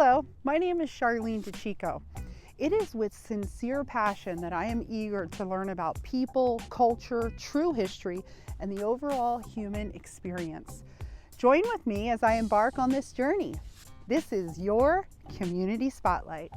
Hello, my name is Charlene DeChico. It is with sincere passion that I am eager to learn about people, culture, true history, and the overall human experience. Join with me as I embark on this journey. This is your Community Spotlight.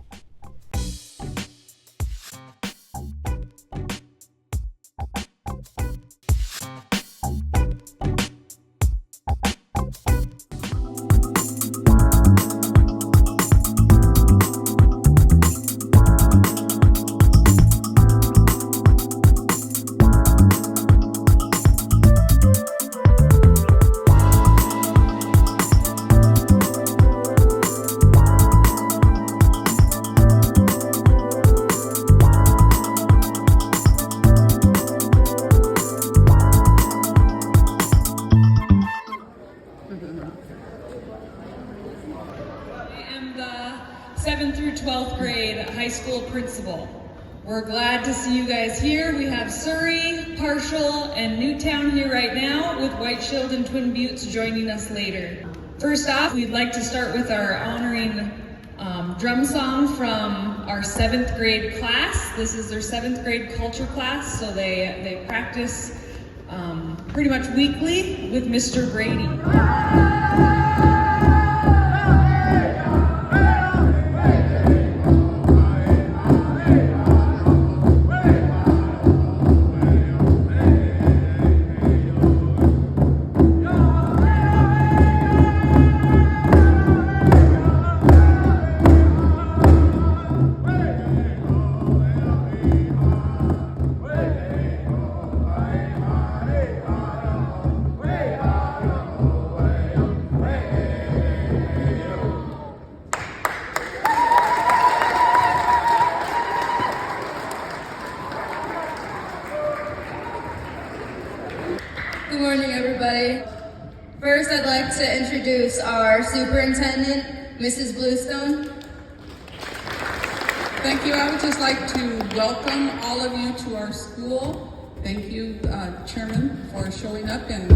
I am the 7th through 12th grade high school principal. We're glad to see you guys here. We have Surrey, Parshall, and Newtown here right now, with White Shield and Twin Buttes joining us later. First off, we'd like to start with our honoring drum song from our 7th grade class. This is their 7th grade culture class, so they practice pretty much weekly with Mr. Brady. Good morning, everybody. First, I'd like to introduce our superintendent, Mrs. Bluestone. Thank you. I would just like to welcome all of you to our school. Thank you, Chairman, for showing up and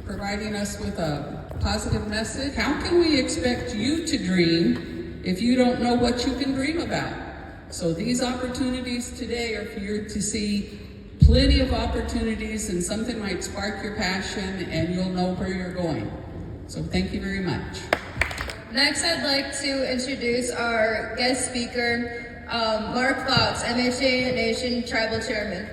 providing us with a positive message. How can we expect you to dream if you don't know what you can dream about? So these opportunities today are for you to see plenty of opportunities, and something might spark your passion and you'll know where you're going. So thank you very much. Next, I'd like to introduce our guest speaker, Mark Fox, MHA Nation Tribal Chairman.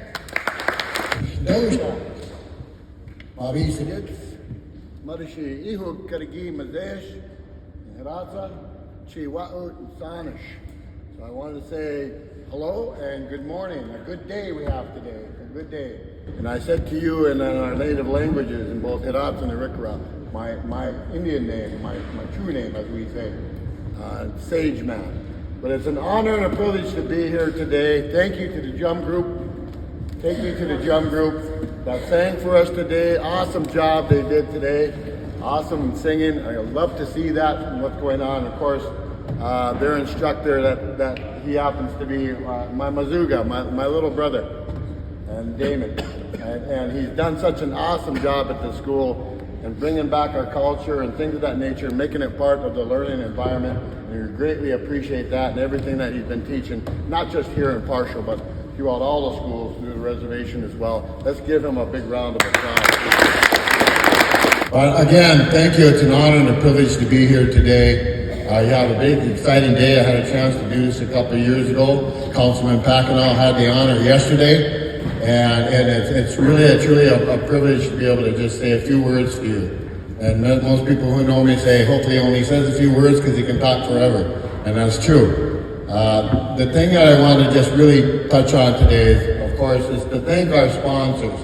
So I wanted to say hello and good morning. A good day we have today, a good day. And I said to you in our native languages, in both Hidatsa and Arikara, my Indian name, my true name, as we say, Sage Man. But it's an honor and a privilege to be here today. Thank you to the Jum Group. Thank you to the Jum Group that sang for us today. Awesome job they did today. Awesome singing. I love to see that and what's going on. Of course, their instructor, that he happens to be my Mazuga, my little brother, and Damon. And he's done such an awesome job at the school and bringing back our culture and things of that nature, making it part of the learning environment. And we greatly appreciate that and everything that he's been teaching, not just here in Parshall, but throughout all the schools through the reservation as well. Let's give him a big round of applause. Again, thank you. It's an honor and a privilege to be here today. You have a big, exciting day. I had a chance to do this a couple of years ago. Councilman Packenow had the honor yesterday, and it's really a privilege to be able to just say a few words to you. And most people who know me say, hopefully he only says a few words because he can talk forever, and that's true. The thing that I want to just really touch on today, is, of course, is to thank our sponsors.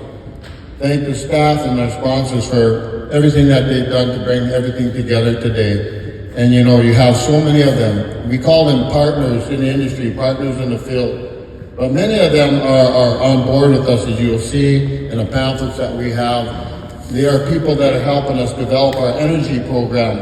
Thank the staff and our sponsors for everything that they've done to bring everything together today. And you know, you have so many of them. We call them partners in the industry, partners in the field. But many of them are on board with us, as you'll see in the pamphlets that we have. They are people that are helping us develop our energy program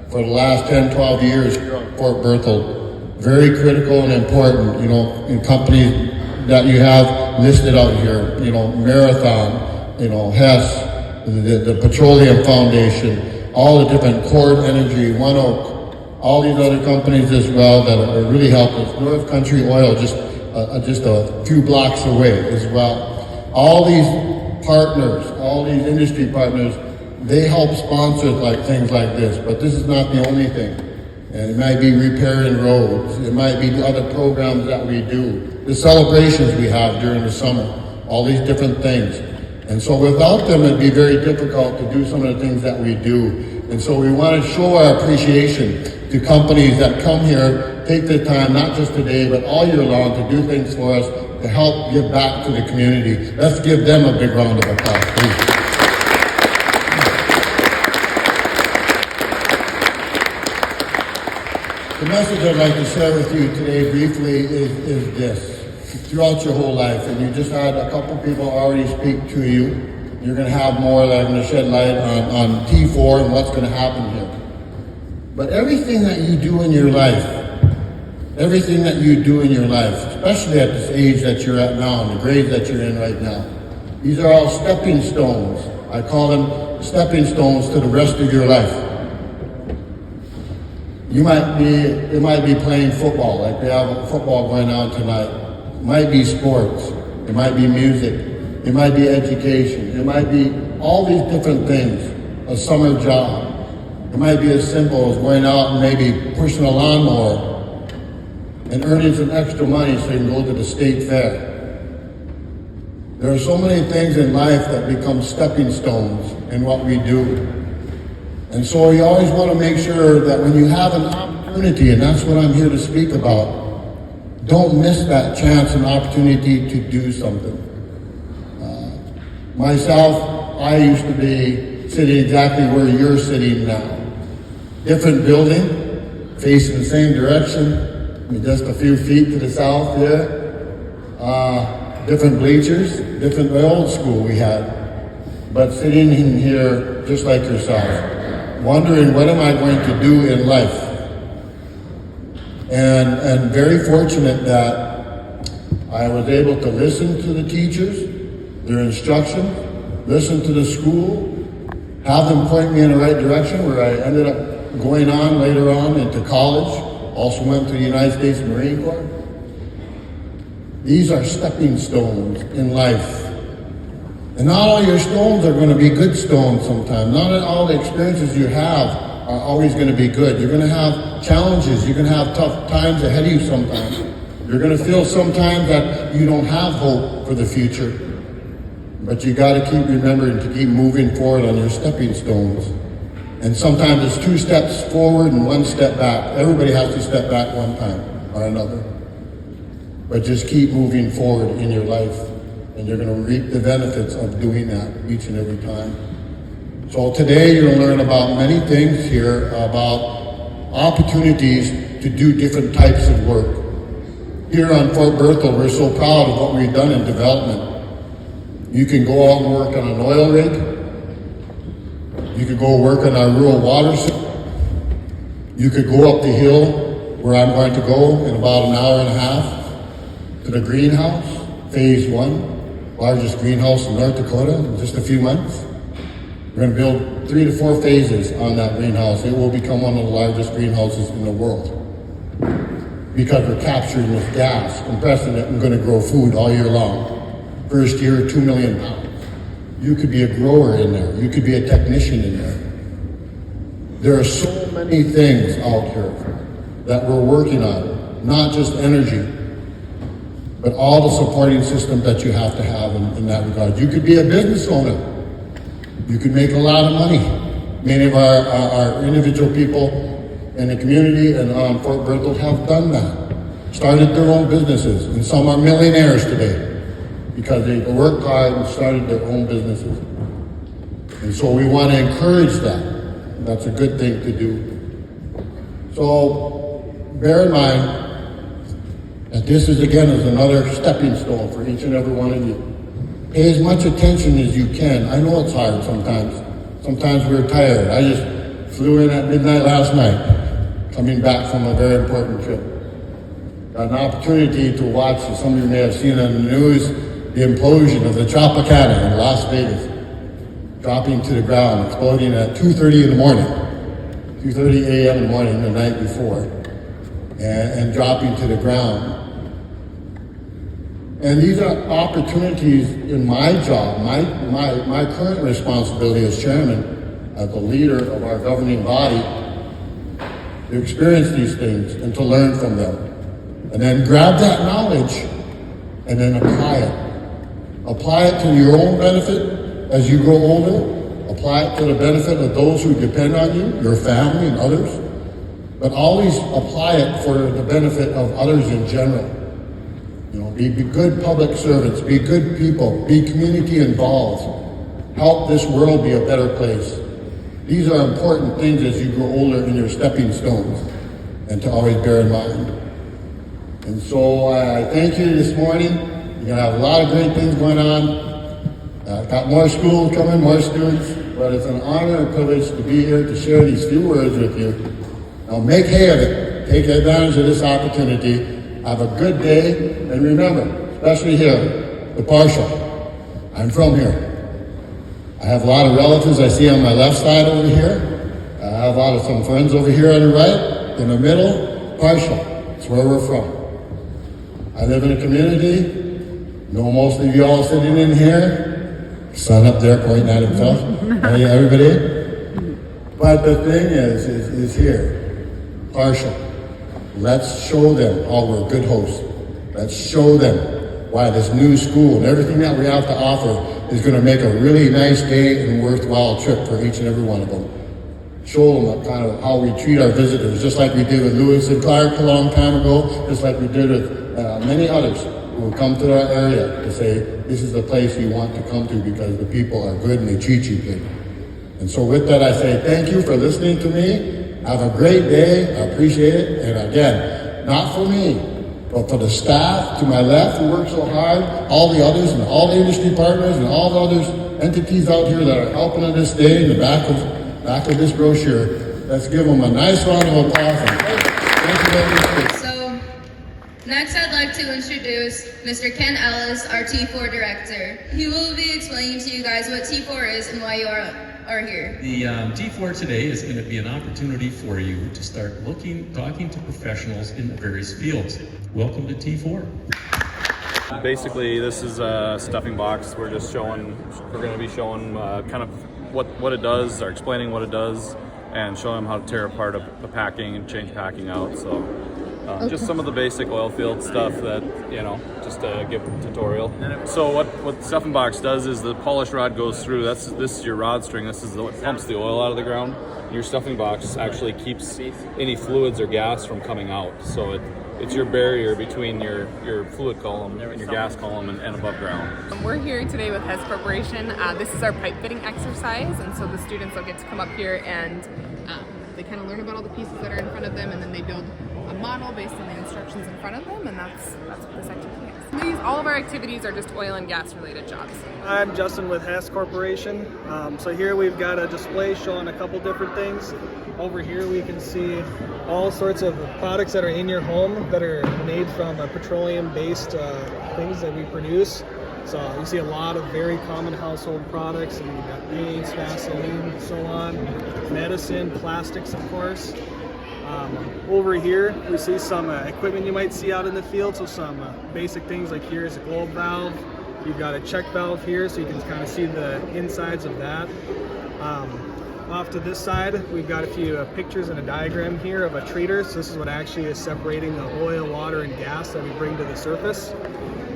for the last 10, 12 years here on Fort Berthold. Very critical and important, you know, in companies that you have listed out here, you know, Marathon, you know, Hess, the Petroleum Foundation, all the different Cord Energy, One Oak, all these other companies as well that are really helping us. North Country Oil, just a few blocks away as well. All these partners, all these industry partners, they help sponsor things like this, but this is not the only thing. And it might be repairing roads, it might be other programs that we do, the celebrations we have during the summer, all these different things. And so without them, it'd be very difficult to do some of the things that we do. And so we want to show our appreciation to companies that come here, take the time, not just today, but all year long, to do things for us, to help give back to the community. Let's give them a big round of applause, please. The message I'd like to share with you today briefly is this. Throughout your whole life, and you just had a couple people already speak to you, you're going to have more that are going to shed light on T4 and what's going to happen here. But everything that you do in your life, especially at this age that you're at now and the grade that you're in right now, these are all stepping stones. I call them stepping stones to the rest of your life. It might be playing football, like we have football going on tonight. It might be sports. It might be music. It might be education. It might be all these different things. A summer job. It might be as simple as going out and maybe pushing a lawnmower and earning some extra money so you can go to the state fair. There are so many things in life that become stepping stones in what we do. And so you always want to make sure that when you have an opportunity, and that's what I'm here to speak about, don't miss that chance and opportunity to do something. Myself, I used to be sitting exactly where you're sitting now. Different building, facing the same direction, just a few feet to the south there. Different bleachers, different old school we had. But sitting in here just like yourself, wondering what am I going to do in life. And very fortunate that I was able to listen to the teachers, their instructions, listen to the school, have them point me in the right direction, where I ended up going on later on into college, also went to the United States Marine Corps. These are stepping stones in life. And not all your stones are going to be good stones sometimes. Not all the experiences you have are always going to be good. You're going to have challenges. You're going to have tough times ahead of you sometimes. You're going to feel sometimes that you don't have hope for the future. But you got to keep remembering to keep moving forward on your stepping stones. And sometimes it's 2 steps forward and 1 step back. Everybody has to step back one time or another. But just keep moving forward in your life. And you're going to reap the benefits of doing that each and every time. So today you're going to learn about many things here, about opportunities to do different types of work. Here on Fort Berthold, we're so proud of what we've done in development. You can go out and work on an oil rig. You could go work on our rural water system. You could go up the hill where I'm going to go in about an hour and a half to the greenhouse, phase 1, largest greenhouse in North Dakota in just a few months. We're going to build 3 to 4 phases on that greenhouse. It will become one of the largest greenhouses in the world because we're capturing this gas, compressing it, and going to grow food all year long. First year, 2 million pounds. You could be a grower in there. You could be a technician in there. There are so many things out here that we're working on, not just energy, but all the supporting systems that you have to have in that regard. You could be a business owner. You could make a lot of money. Many of our individual people in the community and on Fort Berthold have done that. Started their own businesses, and some are millionaires today because they worked hard and started their own businesses. And so we want to encourage that. That's a good thing to do. So bear in mind that this is another stepping stone for each and every one of you. Pay as much attention as you can. I know it's hard sometimes. Sometimes we're tired. I just flew in at midnight last night, coming back from a very important trip. Got an opportunity to watch, as some of you may have seen on the news, the implosion of the Tropicana in Las Vegas, dropping to the ground, exploding at 2:30 in the morning. 2:30 a.m. in the morning the night before, and dropping to the ground. And these are opportunities in my job, my current responsibility as chairman, as the leader of our governing body, to experience these things and to learn from them. And then grab that knowledge and then apply it. Apply it to your own benefit as you grow older. Apply it to the benefit of those who depend on you, your family and others. But always apply it for the benefit of others in general. You know, be good public servants, be good people, be community involved. Help this world be a better place. These are important things as you grow older in your stepping stones, and to always bear in mind. And so I thank you this morning. You're gonna have a lot of great things going on. Got more schools coming, more students, but it's an honor and privilege to be here to share these few words with you. Now make hay of it. Take advantage of this opportunity. Have a good day, and remember, especially here, the Parshall. I'm from here. I have a lot of relatives I see on my left side over here. I have a lot of some friends over here on the right. In the middle, Parshall. That's where we're from. I live in a community. Know most of you all sitting in here. Son up there pointing at himself. Hey, everybody. But the thing is here, Parshall. Let's show them how we're good hosts. Let's show them why this new school and everything that we have to offer is going to make a really nice day and worthwhile trip for each and every one of them. Show them kind of how we treat our visitors, just like we did with Lewis and Clark a long time ago, just like we did with many others who come to our area to say, this is the place you want to come to because the people are good and they treat you good. And so with that, I say thank you for listening to me. Have a great day. I appreciate it. And again, not for me, but for the staff to my left who work so hard, all the others and all the industry partners and all the other entities out here that are helping on this day in the back of this brochure. Let's give them a nice round of applause. Thank you very much. So, next I'd like to introduce Mr. Ken Ellis, our T4 director. He will be explaining to you guys what T4 is and why you are here. The T4 today is going to be an opportunity for you to start talking to professionals in the various fields. Welcome to T4. Basically, this is a stuffing box. We're going to be showing kind of what it does, or explaining what it does, and showing them how to tear apart a packing and change packing out. So just some of the basic oil field stuff that, just to give a tutorial. So what the stuffing box does is the polish rod goes through. This is your rod string. This is what pumps the oil out of the ground. Your stuffing box actually keeps any fluids or gas from coming out. So it's your barrier between your fluid column and your gas column and above ground. We're here today with Hess Corporation. This is our pipe fitting exercise, and so the students will get to come up here and they kind of learn about all the pieces that are in front of them, and then they build a model based on the instructions in front of them, and that's what this activity is. All of our activities are just oil and gas related jobs. I'm Justin with Hess Corporation. So here we've got a display showing a couple different things. Over here we can see all sorts of products that are in your home that are made from petroleum-based things that we produce. So you see a lot of very common household products, and we've got paints, Vaseline, so on, medicine, plastics, of course. Over here we see some equipment you might see out in the field, so some basic things like here's a globe valve. You've got a check valve here, so you can kind of see the insides of that. Off to this side, we've got a few pictures and a diagram here of a treater. So this is what actually is separating the oil, water, and gas that we bring to the surface.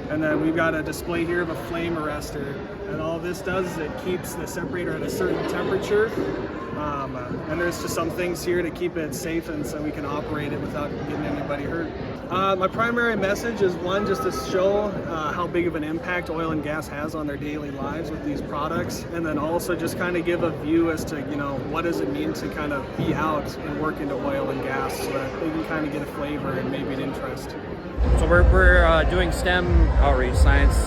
And then we've got a display here of a flame arrestor. And all this does is it keeps the separator at a certain temperature. And there's just some things here to keep it safe and so we can operate it without getting anybody hurt. My primary message is one, just to show how big of an impact oil and gas has on their daily lives with these products, and then also just kind of give a view as to what does it mean to kind of be out and work into oil and gas, so that they can kind of get a flavor and maybe an interest. So we're doing STEM outreach: science,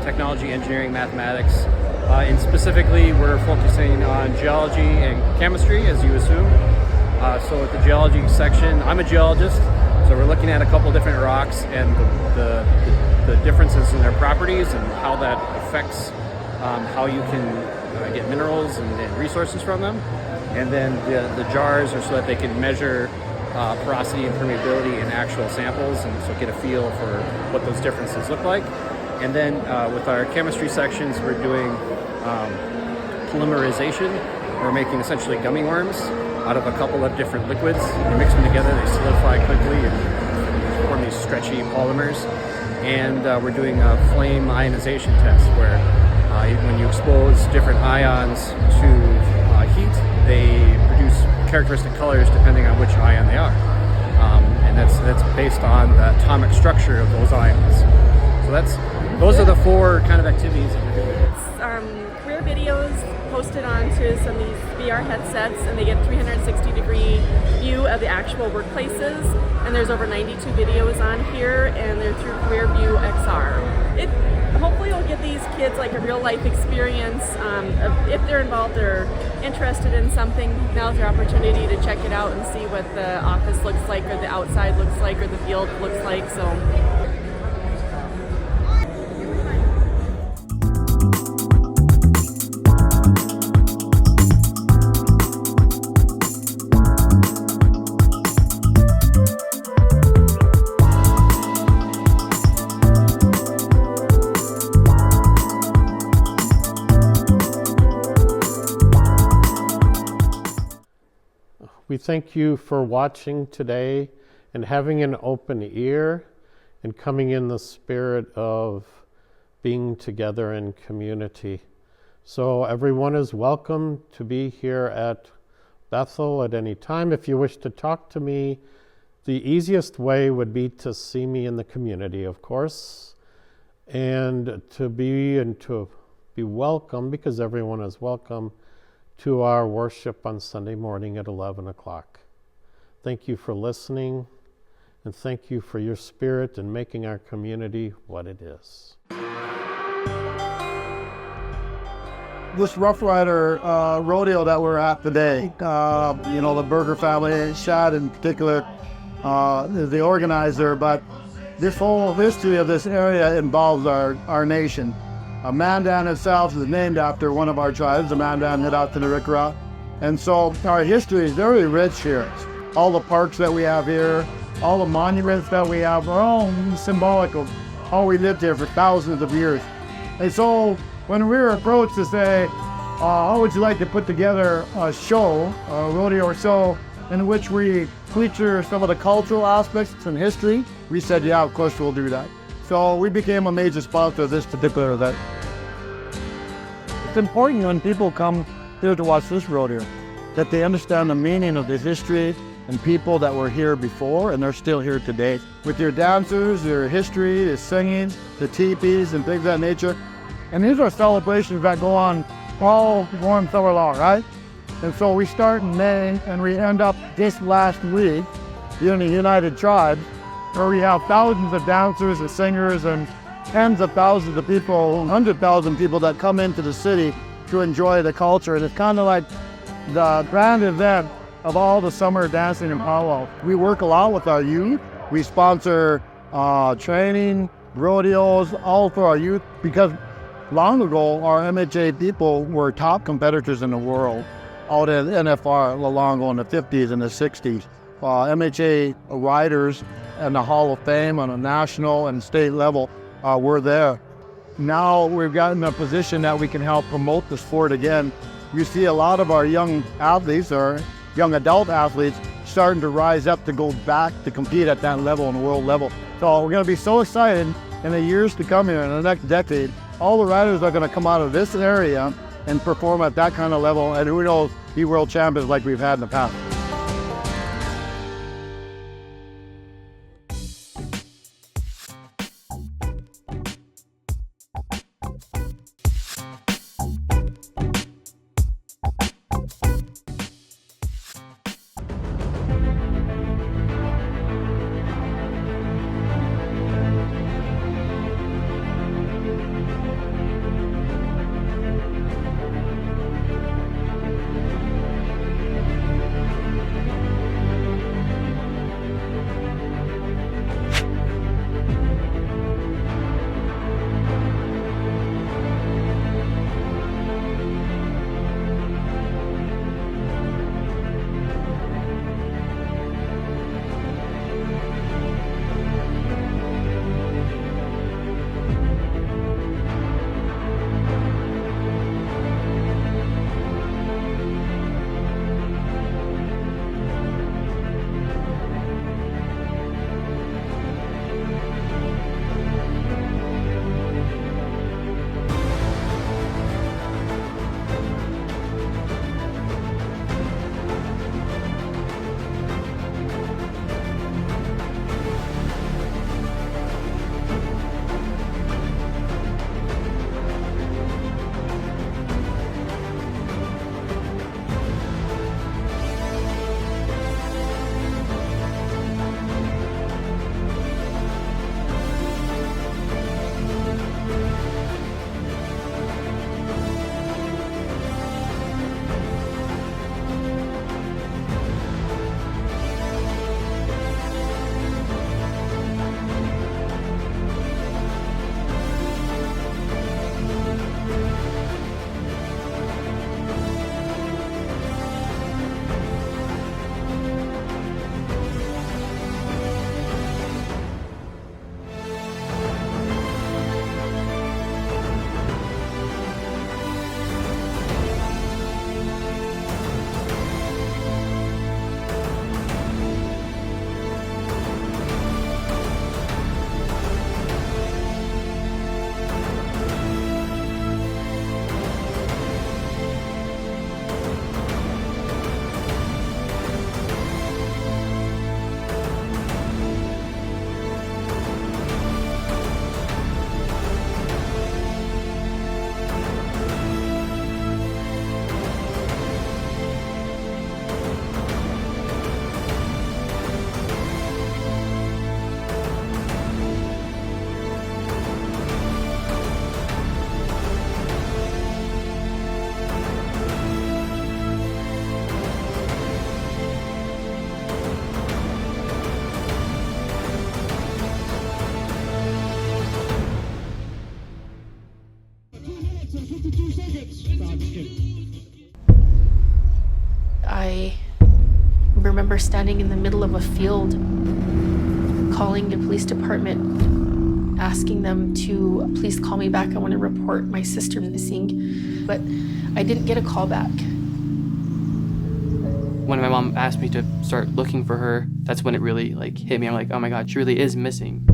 technology, engineering, mathematics, and specifically we're focusing on geology and chemistry, as you assume. So with the geology section, I'm a geologist, so we're looking at a couple different rocks and the differences in their properties and how that affects how you can get minerals and resources from them. and then the jars are so that they can measure porosity and permeability in actual samples, and so get a feel for what those differences look like. And then with our chemistry sections, we're doing polymerization. We're making essentially gummy worms out of a couple of different liquids. You mix them together, they solidify quickly and form these stretchy polymers. And we're doing a flame ionization test where when you expose different ions to heat, they produce characteristic colors depending on which ion they are. And that's based on the atomic structure of those ions. So those are the four kind of activities that we're doing. Career videos posted onto some of these VR headsets, and they get a 360-degree view of the actual workplaces. And there's over 92 videos on here, and they're through Career View XR. Hopefully will give these kids like a real life experience. If they're involved or interested in something, now's their opportunity to check it out and see what the office looks like, or the outside looks like, or the field looks like. So. We thank you for watching today and having an open ear and coming in the spirit of being together in community. So everyone is welcome to be here at Bethel at any time. If you wish to talk to me, the easiest way would be to see me in the community, of course, and to be welcome, because everyone is welcome, to our worship on Sunday morning at 11 o'clock. Thank you for listening, and thank you for your spirit in making our community what it is. This Rough Rider rodeo that we're at today, the Berger family, Shad in particular, is the organizer, but this whole history of this area involves our nation. Mandan itself is named after one of our tribes. The Mandan head out to the Rikra. And so our history is very rich here. All the parks that we have here, all the monuments that we have are all symbolic of how we lived here for thousands of years. And so when we were approached to say, how would you like to put together a show, a rodeo show, in which we feature some of the cultural aspects and history, we said, yeah, of course we'll do that. So we became a major sponsor of this particular event. It's important when people come here to watch this rodeo that they understand the meaning of the history and people that were here before and they're still here today. With your dancers, your history, the singing, the teepees and things of that nature. And these are celebrations that go on all warm summer long, right? And so we start in May and we end up this last week here in the United Tribes, where we have thousands of dancers and singers and tens of thousands of people, 100,000 people that come into the city to enjoy the culture. And it's kind of like the grand event of all the summer dancing in Powell. We work a lot with our youth. We sponsor training, rodeos, all for our youth, because long ago our MHA people were top competitors in the world out at NFR long ago in the 50s and the 60s. MHA riders and the Hall of Fame on a national and state level were there. Now we've gotten a position that we can help promote the sport again. You see a lot of our young athletes or young adult athletes starting to rise up to go back to compete at that level, on the world level. So we're going to be so excited in the years to come here, in the next decade. All the riders are going to come out of this area and perform at that kind of level, and who knows, be world champions like we've had in the past. standing in the middle of a field, calling the police department, asking them to please call me back. I want to report my sister missing. But I didn't get a call back. When my mom asked me to start looking for her, that's when it really hit me. I'm like, oh my God, she really is missing.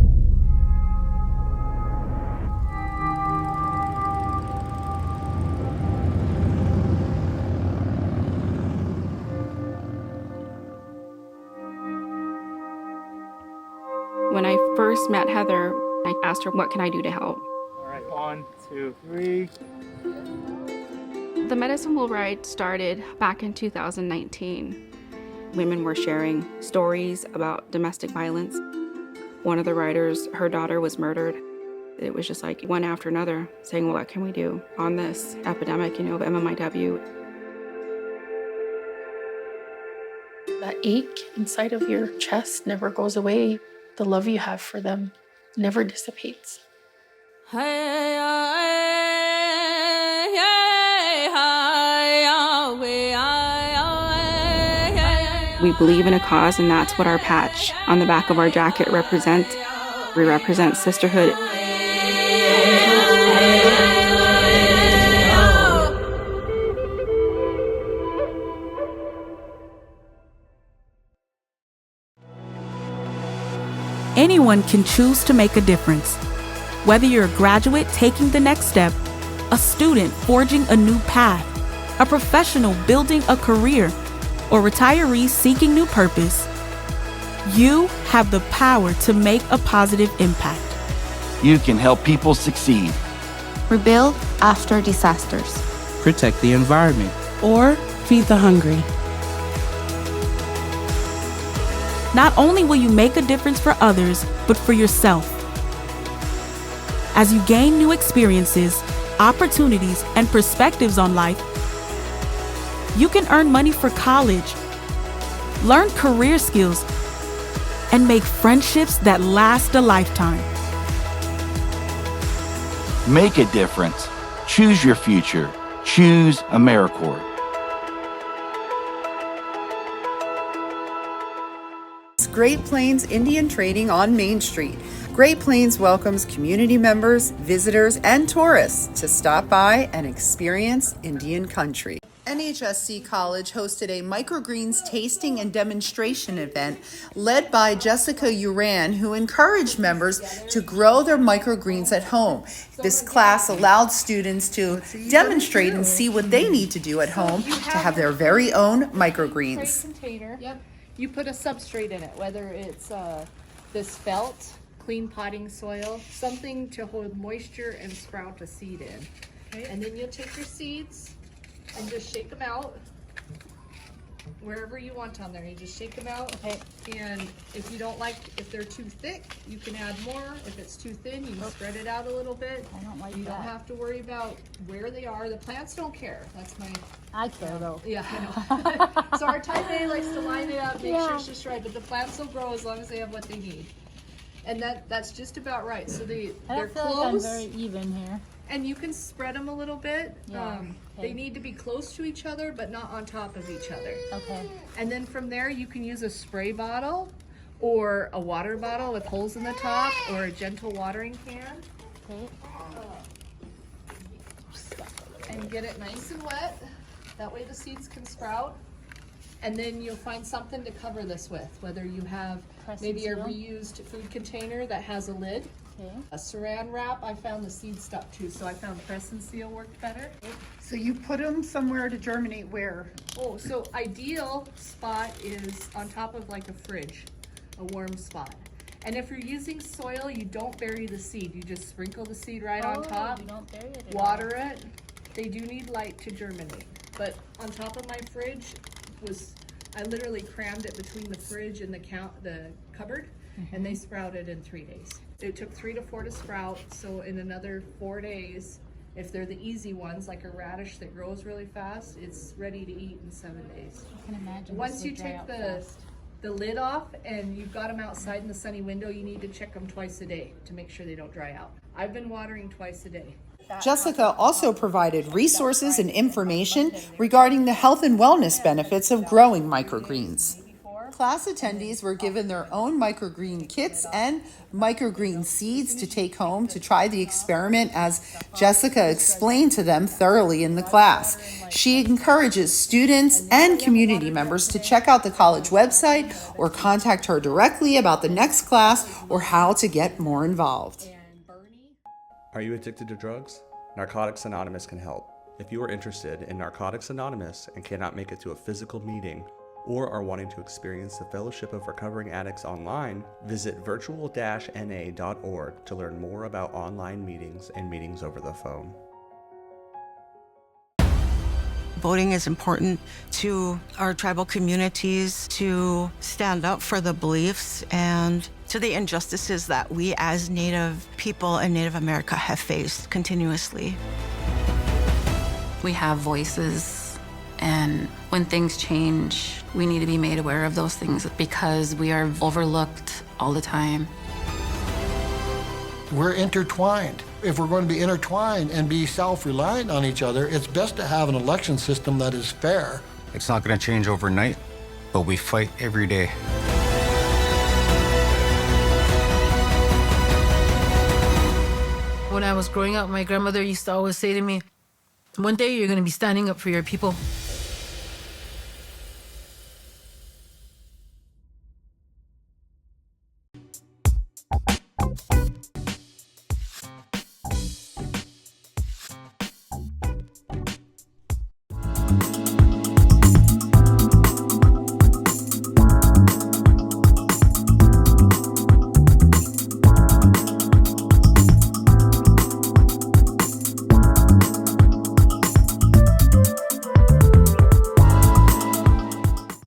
When I first met Heather, I asked her, what can I do to help? All right, 1, 2, 3. The Medicine Wheel Ride started back in 2019. Women were sharing stories about domestic violence. One of the riders, her daughter was murdered. It was just like one after another saying, well, what can we do on this epidemic, of MMIW? That ache inside of your chest never goes away. The love you have for them never dissipates. We believe in a cause, and that's what our patch on the back of our jacket represents. We represent sisterhood. Anyone can choose to make a difference. Whether you're a graduate taking the next step, a student forging a new path, a professional building a career, or retirees seeking new purpose, you have the power to make a positive impact. You can help people succeed. Rebuild after disasters. Protect the environment. Or feed the hungry. Not only will you make a difference for others, but for yourself. As you gain new experiences, opportunities, and perspectives on life, you can earn money for college, learn career skills, and make friendships that last a lifetime. Make a difference. Choose your future. Choose AmeriCorps. Great Plains Indian Trading on Main Street. Great Plains welcomes community members, visitors, and tourists to stop by and experience Indian country. NHSC College hosted a microgreens tasting and demonstration event led by Jessica Uran, who encouraged members to grow their microgreens at home. This class allowed students to demonstrate and see what they need to do at home to have their very own microgreens. Container. Yep. You put a substrate in it, whether it's this felt, clean potting soil, something to hold moisture and sprout a seed in. Okay. And then you'll take your seeds and just shake them out wherever you want on there. You just shake them out. Okay. And if you don't like, if they're too thick, you can add more. If it's too thin, you can spread it out a little bit. I don't like You that. don't have to worry about where they are. The plants don't care. That's my... I care though. Yeah, I know. So our type A likes to line it up, make sure it's just right, but the plants will grow as long as they have what they need. And that's just about right. So they're I feel close. like I'm very even here. And you can spread them a little bit. Yeah, They need to be close to each other, but not on top of each other. Okay. And then from there, you can use a spray bottle or a water bottle with holes in the top or a gentle watering can. Okay. And get it nice and wet. That way the seeds can sprout. And then you'll find something to cover this with, whether you have maybe a reused food container that has a lid. Okay. A saran wrap, I found the seed stuck too, so I found press and seal worked better. So you put them somewhere to germinate where? Oh, so ideal spot is on top of like a fridge, a warm spot. And if you're using soil, you don't bury the seed. You just sprinkle the seed right on top, You don't bury it. water it. They do need light to germinate. But on top of my fridge I literally crammed it between the fridge and the cupboard, and they sprouted in 3 days. It took 3 to 4 to sprout, so in another 4 days, if they're the easy ones, like a radish that grows really fast, it's ready to eat in 7 days. I can imagine. Once you take the lid off and you've got them outside in the sunny window, you need to check them twice a day to make sure they don't dry out. I've been watering twice a day. Jessica also provided resources and information regarding the health and wellness benefits of growing microgreens. class attendees were given their own microgreen kits and microgreen seeds to take home to try the experiment, as Jessica explained to them thoroughly in the class. She encourages students and community members to check out the college website or contact her directly about the next class or how to get more involved. Are you addicted to drugs? Narcotics Anonymous can help. If you are interested in Narcotics Anonymous and cannot make it to a physical meeting, or are wanting to experience the Fellowship of Recovering Addicts online, visit virtual-na.org to learn more about online meetings and meetings over the phone. Voting is important to our tribal communities to stand up for the beliefs and to the injustices that we as Native people in Native America have faced continuously. We have voices, and when things change, we need to be made aware of those things because we are overlooked all the time. We're intertwined. If we're going to be intertwined and be self-reliant on each other, it's best to have an election system that is fair. It's not going to change overnight, but we fight every day. When I was growing up, my grandmother used to always say to me, one day you're going to be standing up for your people.